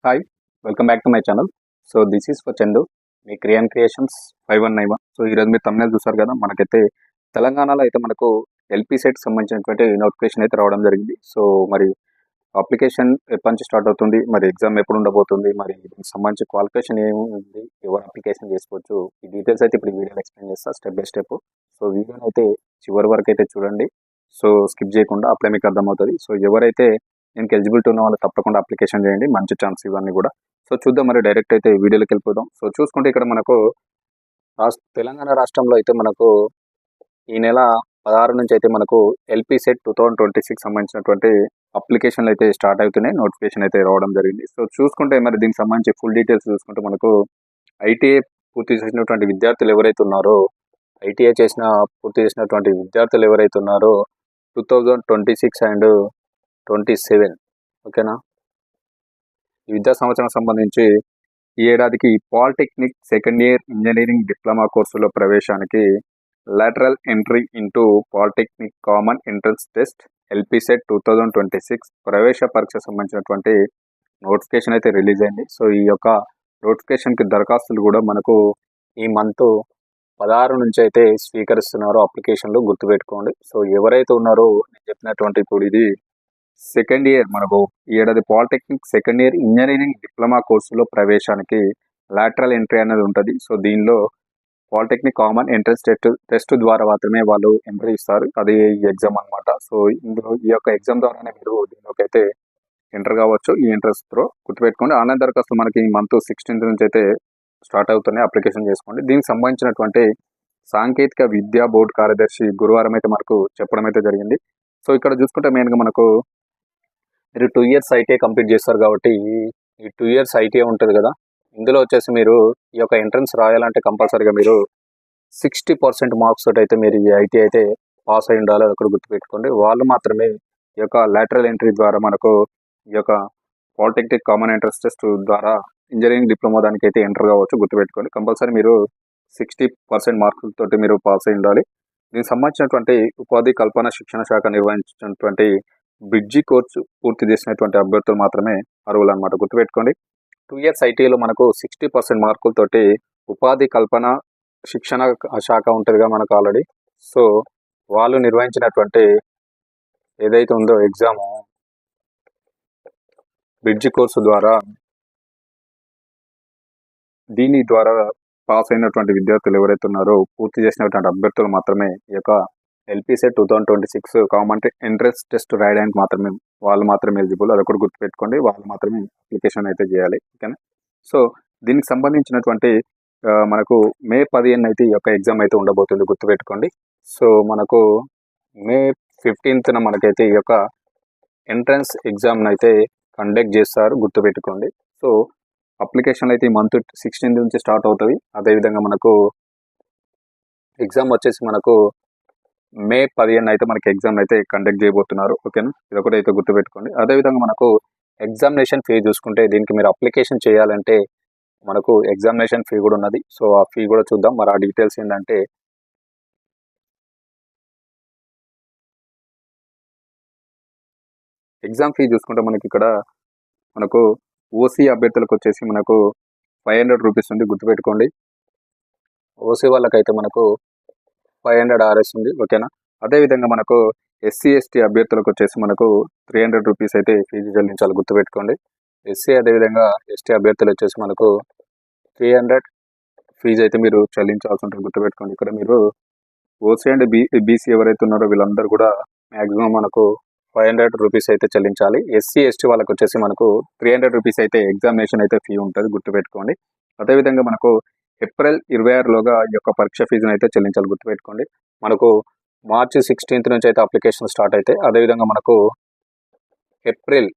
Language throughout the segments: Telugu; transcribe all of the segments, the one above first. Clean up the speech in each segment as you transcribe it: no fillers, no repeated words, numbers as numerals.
Hi! Welcome back to my channel. So, this is for Chandu. Me creations 5191. So, ఈరోజు మీరు థంబ్‌నెయిల్ చూసారు కదా! మనకైతే తెలంగాణలో అయితే మనకు ఎల్‌పీ సెట్‌కి సంబంధించినటువంటి నోటిఫికేషన్ అయితే రావడం జరిగింది. సో, మరి అప్లికేషన్ ఎప్పటి నుంచి స్టార్ట్ అవుతుంది? మరి ఎగ్జామ్ ఎప్పుడు ఉండబోతుంది? మరి దీనికి సంబంధించి క్వాలిఫికేషన్ ఏముంది? ఎవరు అప్లికేషన్ చేసుకోవచ్చు? ఈ డీటెయిల్స్ అయితే ఇప్పుడు ఈ వీడియోలో ఎక్స్‌ప్లెయిన్ చేస్తా స్టెప్ బై స్టెప్. సో, వీడియోని అయితే చివరి వరకు అయితే చూడండి. సో, స్కిప్ చేయకుండా అప్పుడే మీకు అర్థమవుతది. సో, ఎవరైతే దీనికి ఎలిజిబిలిటీ ఉన్న వాళ్ళు తప్పకుండా అప్లికేషన్ చేయండి. మంచి ఛాన్స్ ఇవన్నీ కూడా. సో, చూద్దాం మరి డైరెక్ట్ అయితే వీడియోలోకి వెళ్ళిపోదాం. సో, చూసుకుంటే ఇక్కడ మనకు తెలంగాణ రాష్ట్రంలో అయితే మనకు ఈ నెల 16 నుంచి అయితే మనకు ఎల్‌పీ సెట్ 2026 సంబంధించినటువంటి అప్లికేషన్లు అయితే స్టార్ట్ అవుతున్నాయి. నోటిఫికేషన్ అయితే రావడం జరిగింది. సో, చూసుకుంటే మరి దీనికి సంబంధించి ఫుల్ డీటెయిల్స్ చూసుకుంటే మనకు ఐటీఐ పూర్తి చేసినటువంటి విద్యార్థులు ఎవరైతే ఉన్నారో పూర్తి చేసినటువంటి విద్యార్థులు ఎవరైతే ఉన్నారో 2026 అండ్ 27 ఓకేనా, ఈ విద్యా సంవత్సరం సంబంధించి ఈ ఏడాదికి polytechnic second year engineering diploma కోర్సులో ప్రవేశానికి lateral entry into polytechnic common entrance test LP set 2026 ప్రవేశ పరీక్ష సంబంధించినటువంటి నోటిఫికేషన్ అయితే రిలీజ్ అయింది. సో, ఈ యొక్క నోటిఫికేషన్కి దరఖాస్తులు కూడా మనకు ఈ మంత్ 16 నుంచి అయితే స్వీకరిస్తున్నారు అప్లికేషన్లు, గుర్తుపెట్టుకోండి. సో, ఎవరైతే ఉన్నారో నేను చెప్పినటువంటి ఇప్పుడు ఇది సెకండ్ ఇయర్ మనకు ఈ ఏడాది polytechnic second year engineering diploma కోర్సులో ప్రవేశానికి లాటరల్ ఎంట్రీ అనేది ఉంటుంది. సో, దీనిలో పాలిటెక్నిక్ కామన్ ఎంట్రన్స్ టెస్ట్ ద్వారా మాత్రమే వాళ్ళు ఎంట్రీ ఇస్తారు. అది ఈ ఎగ్జామ్ అనమాట. సో, ఇందులో ఈ యొక్క ఎగ్జామ్ ద్వారానే మీరు దీనిలోకి అయితే ఎంటర్ కావచ్చు. ఈ ఎంట్రన్స్ త్రో గుర్తుపెట్టుకోండి. ఆన్లైన్ దరఖాస్తులు మనకి ఈ మంత్ 16th నుంచి అయితే స్టార్ట్ అవుతున్నాయి. అప్లికేషన్ చేసుకోండి. దీనికి సంబంధించినటువంటి సాంకేతిక విద్యా బోర్డు కార్యదర్శి గురువారం అయితే మనకు చెప్పడం అయితే జరిగింది. సో, ఇక్కడ చూసుకుంటే మెయిన్గా మనకు మీరు 2 ఇయర్స్ ఐటీఐ కంప్లీట్ చేస్తారు కాబట్టి ఈ 2 ఇయర్స్ ఐటీఐ ఉంటుంది కదా, ఇందులో వచ్చేసి మీరు ఈ యొక్క ఎంట్రన్స్ రాయాలంటే కంపల్సరీగా మీరు 60% మార్క్స్ తోటి అయితే మీరు ఈ ఐటీఐ అయితే పాస్ అయి ఉండాలి. అది కూడా గుర్తుపెట్టుకోండి. వాళ్ళు మాత్రమే ఈ యొక్క లాటరల్ ఎంట్రీ ద్వారా మనకు ఈ యొక్క పాలిటెక్నిక్ కామన్ ఎంట్రన్స్ టెస్ట్ ద్వారా ఇంజనీరింగ్ డిప్లొమా దానికి అయితే ఎంటర్ కావచ్చు. గుర్తుపెట్టుకోండి. కంపల్సరీ మీరు 60% మార్కులతోటి మీరు పాస్ అయి ఉండాలి. దీనికి సంబంధించినటువంటి ఉపాధి కల్పన శిక్షణ శాఖ నిర్వహించినటువంటి బ్రిడ్జి కోర్సు పూర్తి చేసినటువంటి అభ్యర్థులు మాత్రమే అర్హులు అనమాట. గుర్తుపెట్టుకోండి. 2 ఇయర్స్ ఐటీఐలో మనకు 60% మార్కులతోటి ఉపాధి కల్పన శిక్షణ శాఖ ఉంటుందిగా మనకు ఆల్రెడీ. సో, వాళ్ళు నిర్వహించినటువంటి ఏదైతే ఉందో ఎగ్జామ్ బ్రిడ్జి కోర్సు ద్వారా దీని ద్వారా పాస్ అయినటువంటి విద్యార్థులు ఎవరైతే ఉన్నారో పూర్తి చేసినటువంటి అభ్యర్థులు మాత్రమే ఈ యొక్క LP set 2026 common entrance test రాయడానికి మాత్రమే వాళ్ళు మాత్రమే ఎలిజిబుల్. అది కూడా గుర్తుపెట్టుకోండి. వాళ్ళు మాత్రమే అప్లికేషన్ అయితే చేయాలి. ఓకేనా. సో, దీనికి సంబంధించినటువంటి మనకు మే 15 అయితే ఈ యొక్క ఎగ్జామ్ అయితే ఉండబోతుంది. గుర్తుపెట్టుకోండి. సో, మనకు మే 15న మనకైతే ఈ యొక్క ఎంట్రన్స్ ఎగ్జామ్ అయితే కండక్ట్ చేస్తారు. గుర్తుపెట్టుకోండి. సో, అప్లికేషన్ అయితే ఈ మంత్ 16 నుంచి స్టార్ట్ అవుతుంది. అదేవిధంగా మనకు ఎగ్జామ్ వచ్చేసి మనకు మే 15 అయితే మనకి ఎగ్జామ్ అయితే కండక్ట్ చేయబోతున్నారు. ఓకేనా. ఇది ఒకటి అయితే గుర్తుపెట్టుకోండి. అదేవిధంగా మనకు ఎగ్జామినేషన్ ఫీ చూసుకుంటే దీనికి మీరు అప్లికేషన్ చేయాలంటే మనకు ఎగ్జామినేషన్ ఫీ కూడా ఉన్నది. సో, ఆ ఫీ కూడా చూద్దాం. మరి ఆ డీటెయిల్స్ ఏంటంటే ఎగ్జామ్ ఫీ చూసుకుంటే మనకి ఇక్కడ మనకు ఓసీ అభ్యర్థులకు వచ్చేసి మనకు 500 రూపీస్ ఉంది. గుర్తుపెట్టుకోండి. ఓసీ వాళ్ళకైతే మనకు 500 ఆర్ఎస్ ఉంది. ఓకేనా. అదేవిధంగా మనకు ఎస్సీ ఎస్టీ అభ్యర్థులకు వచ్చేసి మనకు 300 రూపీస్ అయితే ఫీజు చెల్లించాలి. గుర్తుపెట్టుకోండి. ఎస్సీ అదేవిధంగా ఎస్టీ అభ్యర్థులు వచ్చేసి మనకు 300 ఫీజు అయితే మీరు చెల్లించాల్సి ఉంటుంది. గుర్తుపెట్టుకోండి. ఇక్కడ మీరు ఓసీ అండ్ బీసీ ఎవరైతే ఉన్నారో వీళ్ళందరూ కూడా మ్యాక్సిమం మనకు 500 రూపీస్ అయితే చెల్లించాలి. ఎస్సీ ఎస్టీ వాళ్ళకి వచ్చేసి మనకు 300 రూపీస్ అయితే ఎగ్జామినేషన్ అయితే ఫీ ఉంటుంది. గుర్తుపెట్టుకోండి. అదేవిధంగా మనకు ఏప్రిల్ 26లోగా ఈ యొక్క పరీక్ష ఫీజును అయితే చెల్లించాలి. గుర్తుపెట్టుకోండి. మనకు మార్చి 16th నుంచి అయితే అప్లికేషన్ స్టార్ట్ అయితే అదేవిధంగా మనకు ఏప్రిల్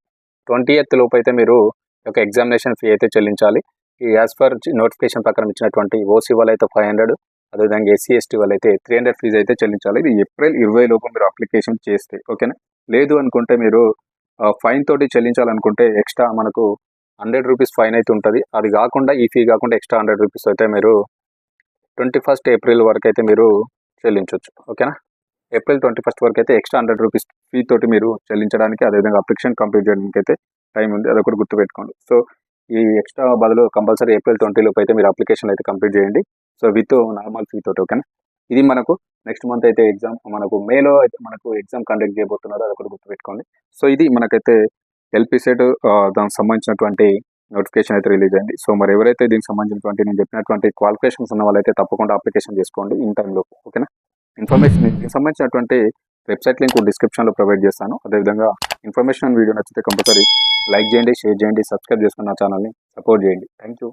20th లోపు అయితే మీరు యొక్క ఎగ్జామినేషన్ ఫీ అయితే చెల్లించాలి. ఈ యాజ్ పర్ నోటిఫికేషన్ ప్రకారం ఇచ్చినటువంటి ఓసీ వాళ్ళు అయితే 500, అదేవిధంగా ఎస్సీ ఎస్టీ వాళ్ళు అయితే 300 ఫీజు అయితే చెల్లించాలి. ఇది ఏప్రిల్ 20 లోపు మీరు అప్లికేషన్ చేస్తే ఓకేనా. లేదు అనుకుంటే మీరు ఫైన్ తోటి చెల్లించాలనుకుంటే ఎక్స్ట్రా మనకు 100 రూపీస్ ఫైన్ అయితే ఉంటుంది. అది కాకుండా ఈ ఫీ కాకుండా ఎక్స్ట్రా 100 రూపీస్ అయితే మీరు 21 ఏప్రిల్ వరకు అయితే మీరు చెల్లించవచ్చు. ఓకేనా. ఏప్రిల్ 21 వరకు అయితే ఎక్స్ట్రా 100 రూపీస్ ఫీ తోటి మీరు చెల్లించడానికి, అదేవిధంగా అప్లికేషన్ కంప్లీట్ చేయడానికి అయితే టైం ఉంది. అదొకటి గుర్తుపెట్టుకోండి. సో, ఈ ఎక్స్ట్రా బదులు కంపల్సరీ ఏప్రిల్ 20 లోపు అయితే మీరు అప్లికేషన్ అయితే కంప్లీట్ చేయండి. సో విత్ నార్మల్ ఫీ తోటి, ఓకేనా. ఇది మనకు నెక్స్ట్ మంత్ అయితే ఎగ్జామ్, మనకు మేలో అయితే మనకు ఎగ్జామ్ కండక్ట్ చేయబోతున్నారు, అది ఒకటి గుర్తుపెట్టుకోండి. సో ఇది మనకైతే ఎల్పీ సెట్ దానికి సంబంధించినటువంటి నోటిఫికేషన్ అయితే రిలీజ్ అయింది. సో మరి ఎవరైతే దీనికి సంబంధించినటువంటి నేను చెప్పినటువంటి క్వాలిఫికేషన్స్ ఉన్న వాళ్ళైతే తప్పకుండా అప్లికేషన్ చేసుకోండి ఇన్ టైంలో, ఓకేనా. ఇన్ఫర్మేషన్ దీనికి సంబంధించినటువంటి వెబ్సైట్ లింక్ డిస్క్రిప్షన్లో ప్రొవైడ్ చేస్తాను. అదేవిధంగా ఇన్ఫర్మేషన్ వీడియో నచ్చితే కంపల్సరీ లైక్ చేయండి, షేర్ చేయండి, సబ్స్క్రైబ్ చేసుకున్న ఛానల్ని సపోర్ట్ చేయండి. Thank you.